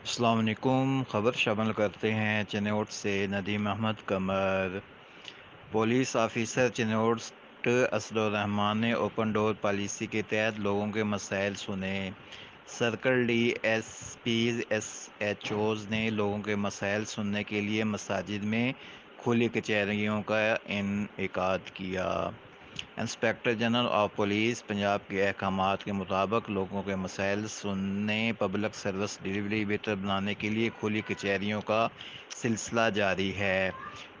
السلام علیکم۔ خبر شامل کرتے ہیں چنوٹ سے ندیم احمد قمر۔ پولیس آفیسر چنوٹ اسد الرحمان نے اوپن ڈور پالیسی کے تحت لوگوں کے مسائل سنے۔ Circle D S Ps S H Os نے لوگوں کے مسائل سننے کے لیے مساجد میں کھلی کچہریوں کا انعقاد کیا۔ Inspector general of police Punjab کے احکامات کے مطابق لوگوں کے مسائل سننے، پبلک سروس ڈیلیوری بہتر بنانے کے لیے کھلی کچہریوں کا سلسلہ جاری ہے۔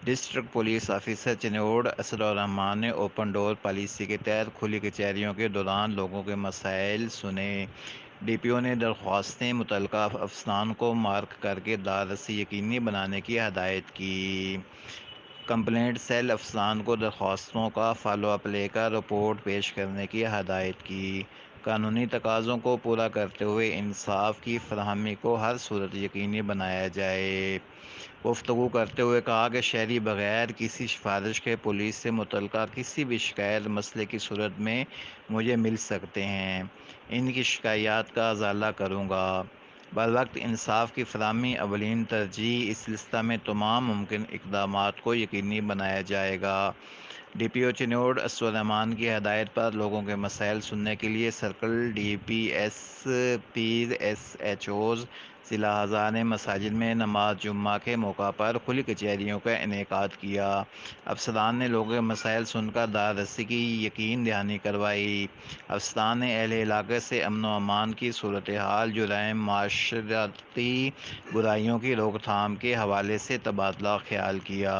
District police officer Chiniot Asad الرحمان نے اوپن ڈور پالیسی کے تحت کھلی کچہریوں کے دوران لوگوں کے مسائل سنے۔ ڈی پی او نے درخواستیں متعلقہ افسران کو مارک کر کے دسترسی یقینی بنانے کی ہدایت کی۔ کمپلینٹ سیل افسران کو درخواستوں کا فالو اپ لے کر رپورٹ پیش کرنے کی ہدایت کی۔ قانونی تقاضوں کو پورا کرتے ہوئے انصاف کی فراہمی کو ہر صورت یقینی بنایا جائے۔ گفتگو کرتے ہوئے کہا کہ شہری بغیر کسی سفارش کے پولیس سے متعلقہ کسی بھی شکایت مسئلے کی صورت میں مجھے مل سکتے ہیں۔ ان کی شکایات کا ازالہ کروں گا۔ بروقت انصاف کی فراہمی اولین ترجیح، اس سلسلہ میں تمام ممکن اقدامات کو یقینی بنایا جائے گا۔ D P O Chiniot Asad ur-Rehman کی ہدایت پر لوگوں کے مسائل سننے کے لیے circle D P S Ps S H Os ضلع ہزار نے مساجد میں نماز جمعہ کے موقع پر کھلی کچہریوں کا انعقاد کیا۔ افسران نے لوگوں کے مسائل سن کر دسترسی کی یقین دہانی کروائی۔ افسران نے اہل علاقے سے امن و امان کی صورتحال، جرائم، معاشرتی برائیوں کی روک تھام کے حوالے سے تبادلہ خیال کیا۔